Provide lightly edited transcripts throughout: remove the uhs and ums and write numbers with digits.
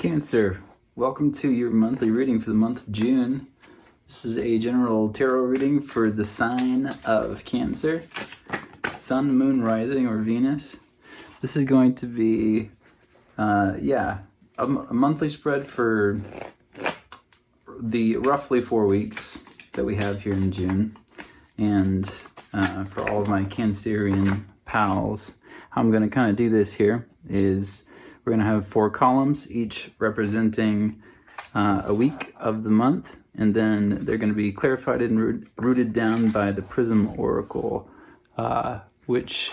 Cancer, welcome to your monthly reading for the month of June. This is a general tarot reading for the sign of Cancer, Sun, Moon, Rising, or Venus. This is going to be, a monthly spread for the roughly 4 weeks that we have here in June. And for all of my Cancerian pals, how I'm going to kind of do this here is we're going to have 4 columns, each representing a week of the month, and then they're going to be clarified and rooted down by the Prism Oracle, which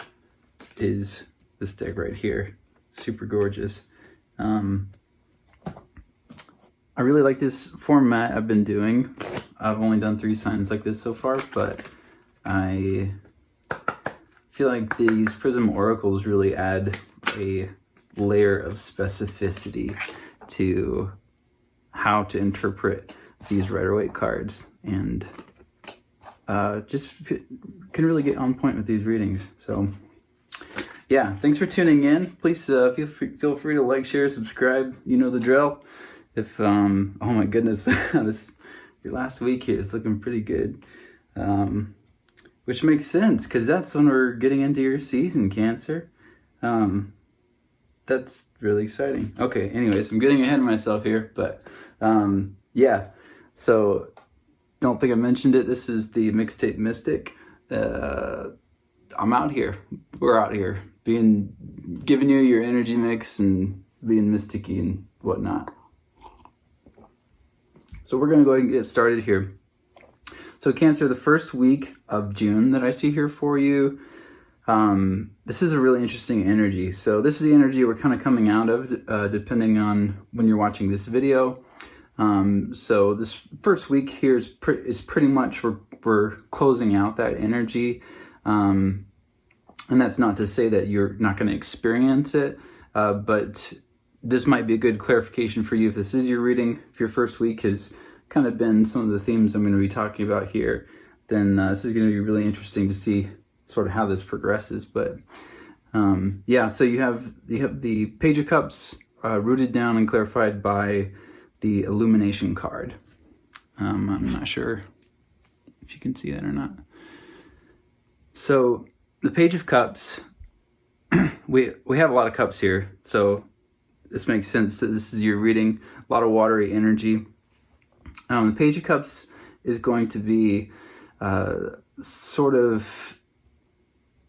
is this deck right here. Super gorgeous. I really like this format I've been doing. I've only done 3 signs like this so far, but I feel like these Prism Oracles really add a layer of specificity to how to interpret these Rider-Waite cards, and just can really get on point with these readings. So yeah, thanks for tuning in. Please feel free to like, share, subscribe. You know the drill. If oh my goodness, your last week here is looking pretty good, which makes sense because that's when we're getting into your season, Cancer. That's really exciting. Okay, anyways, I'm getting ahead of myself here, but yeah. So, don't think I mentioned it. This is the Mixtape Mystic. I'm out here. We're out here giving you your energy mix and being mysticky and whatnot. So we're gonna go ahead and get started here. So Cancer, the first week of June that I see here for you, this is a really interesting energy. So this is the energy we're kind of coming out of, depending on when you're watching this video. So this first week here is pretty much we're closing out that energy. And that's not to say that you're not going to experience it, but this might be a good clarification for you if this is your reading. If your first week has kind of been some of the themes I'm going to be talking about here, then this is going to be really interesting to see sort of how this progresses. But yeah, so you have the Page of Cups rooted down and clarified by the Illumination card. I'm not sure if you can see that or not. So the Page of Cups, we have a lot of cups here, so this makes sense that this is your reading. A lot of watery energy. The Page of Cups is going to be sort of,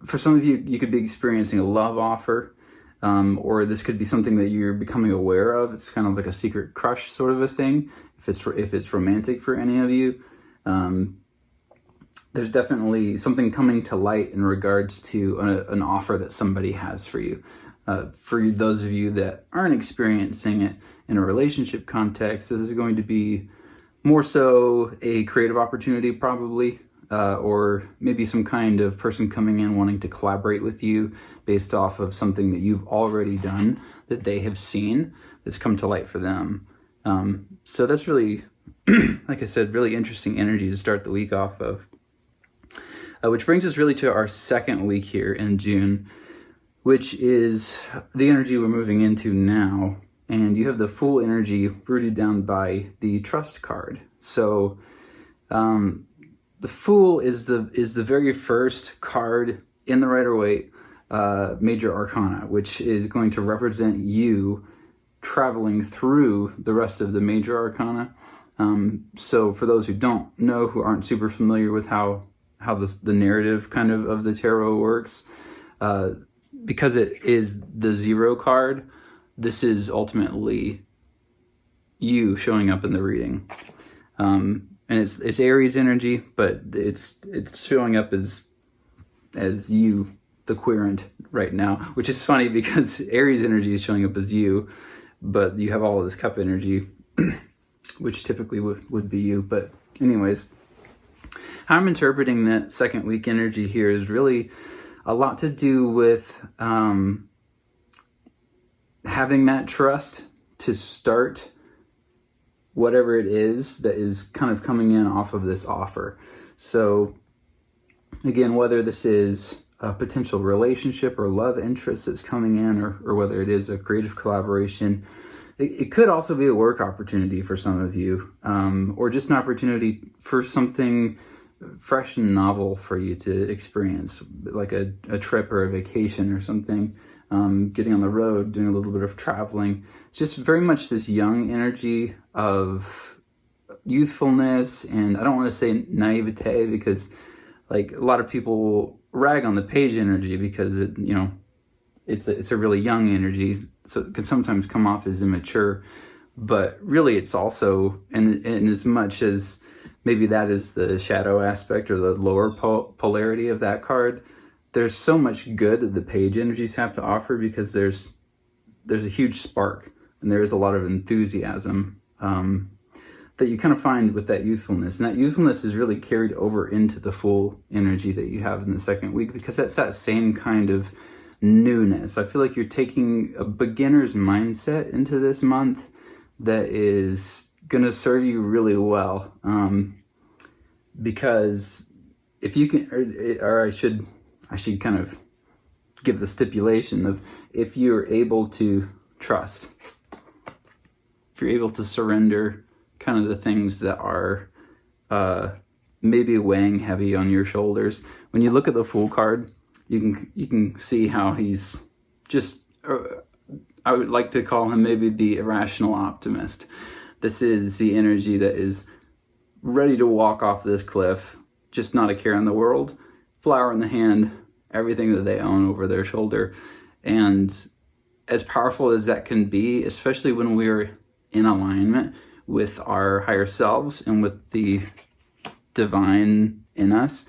for some of you, you could be experiencing a love offer, or this could be something that you're becoming aware of. It's kind of like a secret crush sort of a thing. If it's romantic for any of you, there's definitely something coming to light in regards to an offer that somebody has for you. For those of you that aren't experiencing it in a relationship context, this is going to be more so a creative opportunity probably, or maybe some kind of person coming in wanting to collaborate with you based off of something that you've already done that they have seen that's come to light for them. So that's really, like I said, really interesting energy to start the week off of. Which brings us really to our second week here in June, which is the energy we're moving into now. And you have the Fool energy rooted down by the Trust card. So the Fool is the very first card in the Rider-Waite Major Arcana, which is going to represent you traveling through the rest of the Major Arcana. So for those who don't know, who aren't super familiar with how the narrative kind of the tarot works, because it is the 0 card, this is ultimately you showing up in the reading. And it's Aries energy, but it's showing up as you, the querent, right now, which is funny because Aries energy is showing up as you, but you have all of this cup energy, which typically would be you. But anyways, how I'm interpreting that second week energy here is really a lot to do with having that trust to start whatever it is that is kind of coming in off of this offer. So again, whether this is a potential relationship or love interest that's coming in, or whether it is a creative collaboration, it could also be a work opportunity for some of you, or just an opportunity for something fresh and novel for you to experience, like a trip or a vacation or something, getting on the road, doing a little bit of traveling. It's just very much this young energy of youthfulness, and I don't want to say naivete, because like a lot of people rag on the page energy because it, you know, it's a really young energy, so it can sometimes come off as immature. But really it's also, and as much as maybe that is the shadow aspect or the lower polarity of that card, there's so much good that the page energies have to offer, because there's a huge spark and there is a lot of enthusiasm that you kind of find with that youthfulness. And that youthfulness is really carried over into the full energy that you have in the second week, because that's that same kind of newness. I feel like you're taking a beginner's mindset into this month that is going to serve you really well, because if you can, or I should kind of give the stipulation of, if you're able to trust, if you're able to surrender kind of the things that are maybe weighing heavy on your shoulders. When you look at the Fool card, you can see how he's just, I would like to call him maybe the irrational optimist. This is the energy that is ready to walk off this cliff, just not a care in the world, flower in the hand, everything that they own over their shoulder. And as powerful as that can be, especially when we're in alignment with our higher selves and with the divine in us,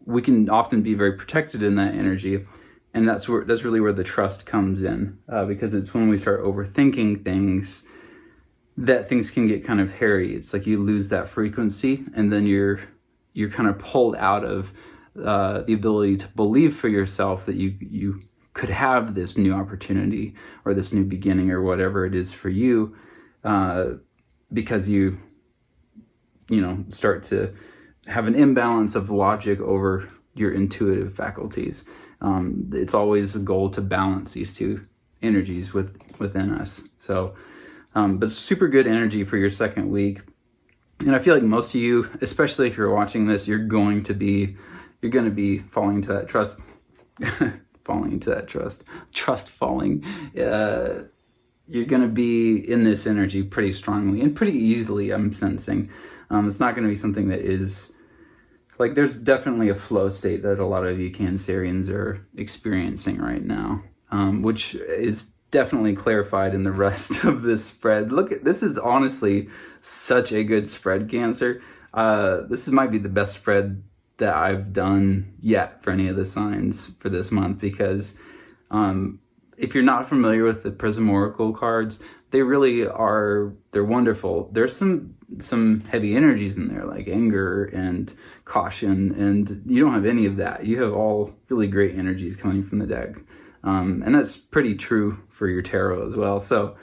we can often be very protected in that energy. And that's really where the trust comes in, because it's when we start overthinking things that things can get kind of hairy. It's like you lose that frequency, and then you're kind of pulled out of the ability to believe for yourself that you could have this new opportunity or this new beginning or whatever it is for you, because you start to have an imbalance of logic over your intuitive faculties. It's always a goal to balance these two energies within us. So, but super good energy for your second week. And I feel like most of you, especially if you're watching this, you're going to be falling into that trust, falling. You're going to be in this energy pretty strongly and pretty easily, I'm sensing. It's not going to be something that is, like, there's definitely a flow state that a lot of you Cancerians are experiencing right now, which is definitely clarified in the rest of this spread. Look, this is honestly such a good spread, Cancer. This might be the best spread that I've done yet for any of the signs for this month, because if you're not familiar with the Prism Oracle cards, they really are, they're wonderful. There's some heavy energies in there, like anger and caution, and you don't have any of that. You have all really great energies coming from the deck. And that's pretty true for your tarot as well. So,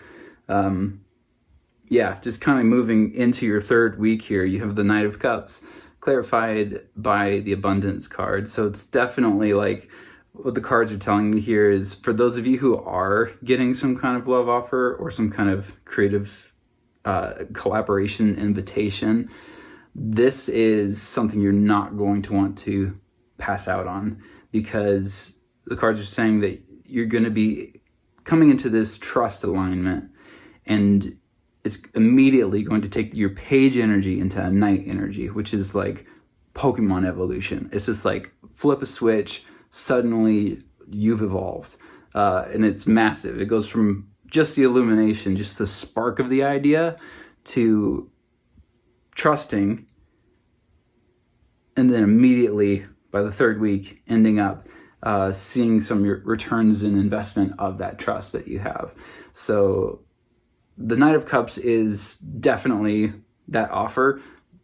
yeah, just kind of moving into your third week here, you have the Knight of Cups clarified by the Abundance card. So it's definitely like, what the cards are telling me here is, for those of you who are getting some kind of love offer or some kind of creative collaboration invitation, this is something you're not going to want to pass out on, because the cards are saying that you're going to be coming into this trust alignment, and it's immediately going to take your page energy into a knight energy, which is like Pokemon evolution. It's just like flip a switch, suddenly you've evolved, and it's massive. It goes from just the illumination, just the spark of the idea, to trusting, and then immediately by the third week ending up seeing some returns in investment of that trust that you have. So the Knight of Cups is definitely that offer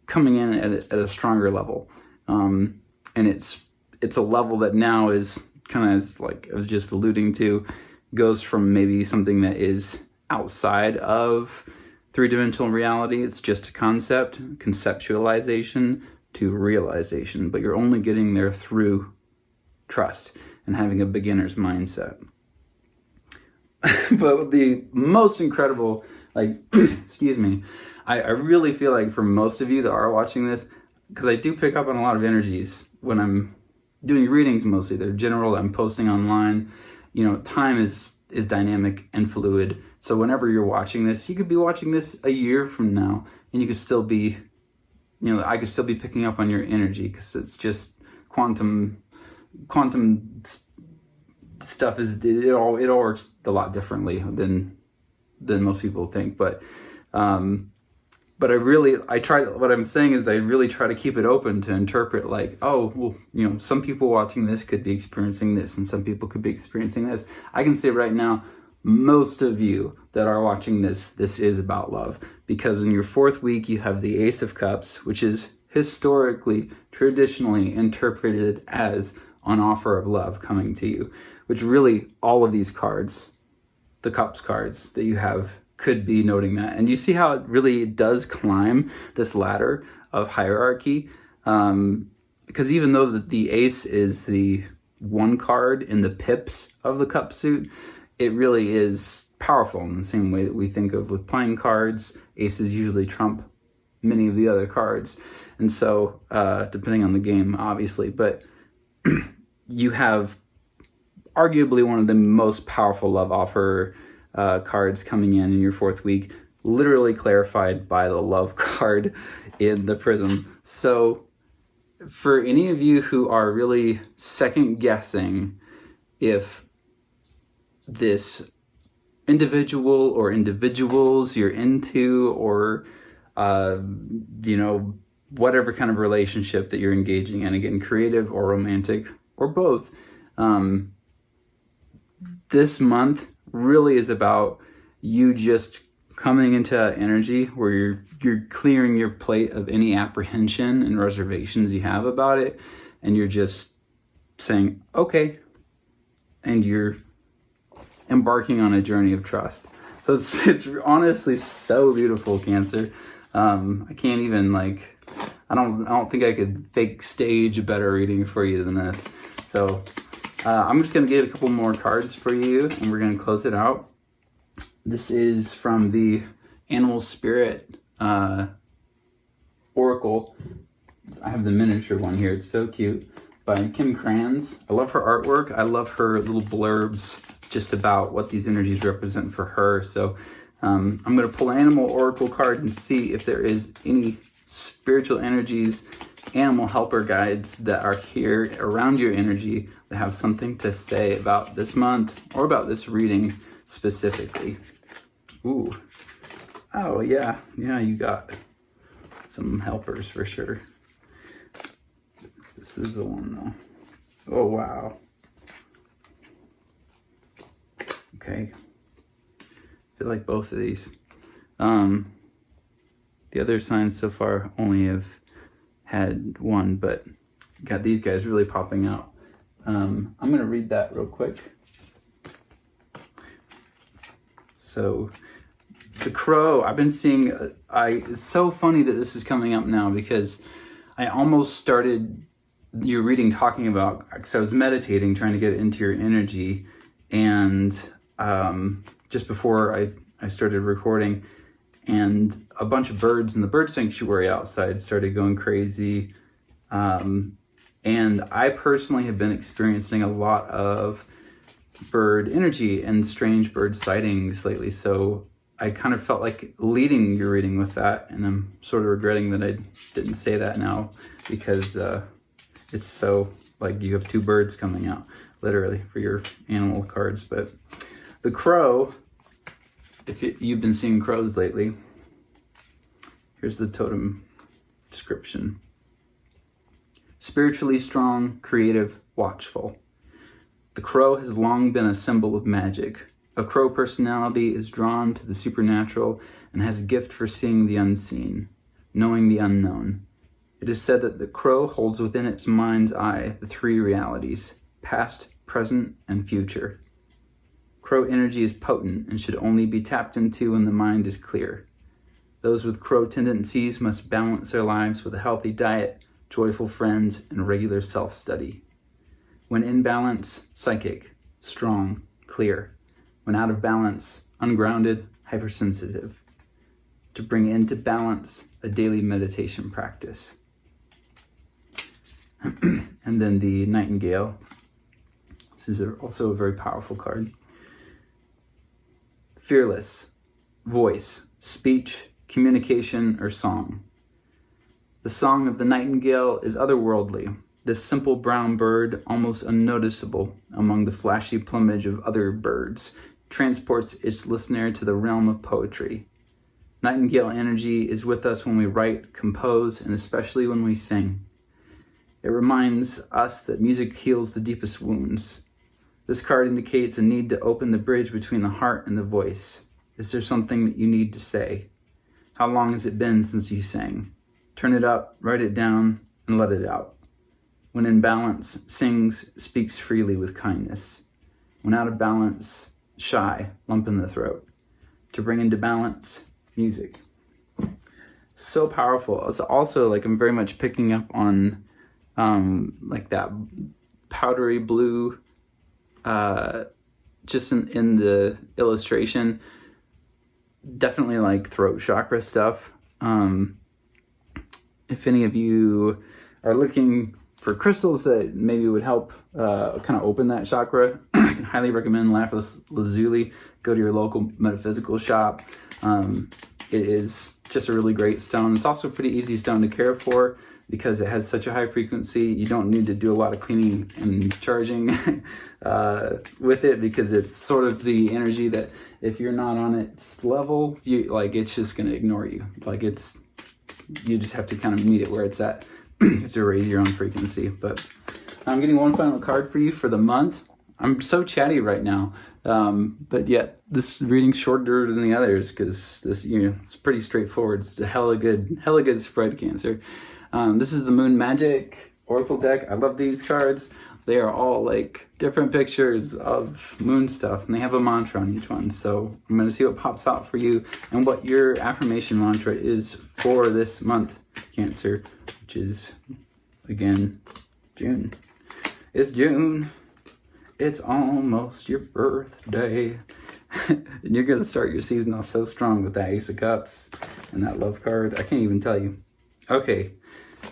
coming in at a stronger level, and it's a level that now is kind of, like I was just alluding to, goes from maybe something that is outside of three-dimensional reality, it's just a concept, conceptualization, to realization, but you're only getting there through trust and having a beginner's mindset. but the most incredible, like, excuse me, I really feel like for most of you that are watching this, because I do pick up on a lot of energies when I'm doing readings mostly. They're general, I'm posting online. You know, time is dynamic and fluid. So whenever you're watching this, you could be watching this a year from now, and you could still be, you know, I could still be picking up on your energy, because it's just quantum stuff it all works a lot differently than most people think. But I try, what I'm saying is I really try to keep it open to interpret, like, oh, well, you know, some people watching this could be experiencing this and some people could be experiencing this. I can say right now, most of you that are watching this is about love, because in your 4th week, you have the Ace of Cups, which is historically, traditionally interpreted as an offer of love coming to you, which really all of these cards, the Cups cards that you have, could be noting that. And you see how it really does climb this ladder of hierarchy, because even though the Ace is the one card in the pips of the Cup suit, it really is powerful in the same way that we think of with playing cards. Aces usually trump many of the other cards, and so depending on the game, obviously, but you have arguably one of the most powerful love offer cards coming in your 4th week, literally clarified by the love card in the Prism. So for any of you who are really second guessing if this individual or individuals you're into, or you know, whatever kind of relationship that you're engaging in, again, creative or romantic or both, this month really is about you just coming into energy where you're clearing your plate of any apprehension and reservations you have about it, and you're just saying okay, and you're embarking on a journey of trust. So it's honestly so beautiful, Cancer. I can't even, like, I don't think I could fake stage a better reading for you than this. So I'm just going to get a couple more cards for you, and we're going to close it out. This is from the Animal Spirit Oracle. I have the miniature one here. It's so cute. By Kim Kranz. I love her artwork. I love her little blurbs just about what these energies represent for her. So I'm going to pull an Animal Oracle card and see if there is any spiritual energies, animal helper guides that are here around your energy that have something to say about this month or about this reading specifically. Ooh. Oh, yeah. Yeah, you got some helpers for sure. This is the one, though. Oh, wow. Okay. I feel like both of these. The other signs so far only have had one, but got these guys really popping out. I'm going to read that real quick. So, the crow, I've been seeing, it's so funny that this is coming up now, because I almost started your reading talking about, because I was meditating, trying to get into your energy, and just before I started recording, and a bunch of birds in the bird sanctuary outside started going crazy, and I personally have been experiencing a lot of bird energy and strange bird sightings lately, so I kind of felt like leading your reading with that, and I'm sort of regretting that I didn't say that now, because it's so, like, you have two birds coming out, literally, for your animal cards. But the crow, if you've been seeing crows lately, here's the totem description. Spiritually strong, creative, watchful. The crow has long been a symbol of magic. A crow personality is drawn to the supernatural and has a gift for seeing the unseen, knowing the unknown. It is said that the crow holds within its mind's eye the three realities, past, present, and future. Crow energy is potent and should only be tapped into when the mind is clear. Those with crow tendencies must balance their lives with a healthy diet, joyful friends, and regular self-study. When in balance, psychic, strong, clear. When out of balance, ungrounded, hypersensitive. To bring into balance, a daily meditation practice. And then the Nightingale. This is also a very powerful card. Fearless, voice, speech, communication, or song. The song of the nightingale is otherworldly. This simple brown bird, almost unnoticeable among the flashy plumage of other birds, transports its listener to the realm of poetry. Nightingale energy is with us when we write, compose, and especially when we sing. It reminds us that music heals the deepest wounds. This card indicates a need to open the bridge between the heart and the voice. Is there something that you need to say? How long has it been since you sang? Turn it up, write it down, and let it out. When in balance, sings, speaks freely with kindness. When out of balance, shy, lump in the throat. To bring into balance, music. So powerful. It's also like I'm very much picking up on like that powdery blue just in the illustration. Definitely like throat chakra stuff. If any of you are looking for crystals that maybe would help kind of open that chakra, I can highly recommend lapis lazuli. Go to your local metaphysical shop. It is just a really great stone. It's also a pretty easy stone to care for because it has such a high frequency. You don't need to do a lot of cleaning and charging with it, because it's sort of the energy that if you're not on its level, it's just going to ignore you. You just have to kind of meet it where it's at. You have to raise your own frequency. But I'm getting one final card for you for the month. I'm so chatty right now, but yet this reading's shorter than the others because this, it's pretty straightforward. It's a hella good spread, Cancer. This is the Moon Magic Oracle deck. I love these cards. They are all like different pictures of moon stuff, and they have a mantra on each one. So I'm going to see what pops out for you and what your affirmation mantra is for this month, Cancer, which is, again, June. It's June. It's almost your birthday. And you're going to start your season off so strong with that Ace of Cups and that love card. I can't even tell you. Okay,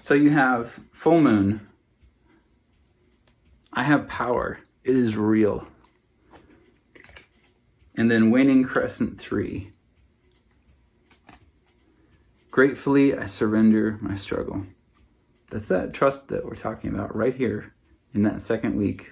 so you have full moon. I have power. It is real. And then waning crescent 3. Gratefully, I surrender my struggle. That's that trust that we're talking about right here in that second week.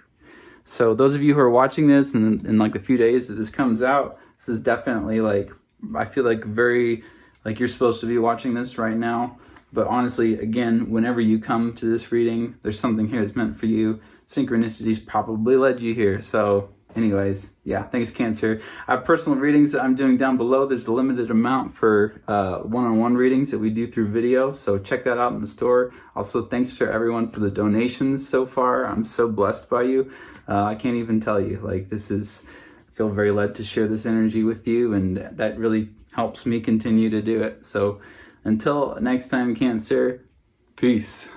So those of you who are watching this in like the few days that this comes out, this is definitely like, I feel like very, like you're supposed to be watching this right now. But honestly, again, whenever you come to this reading, there's something here that's meant for you. Synchronicities probably led you here. So anyways, yeah, thanks, Cancer. I have personal readings that I'm doing down below. There's a limited amount for one-on-one readings that we do through video. So check that out in the store. Also, thanks to everyone for the donations so far. I'm so blessed by you. I can't even tell you. Like, I feel very led to share this energy with you, and that really helps me continue to do it. So until next time, Cancer, peace.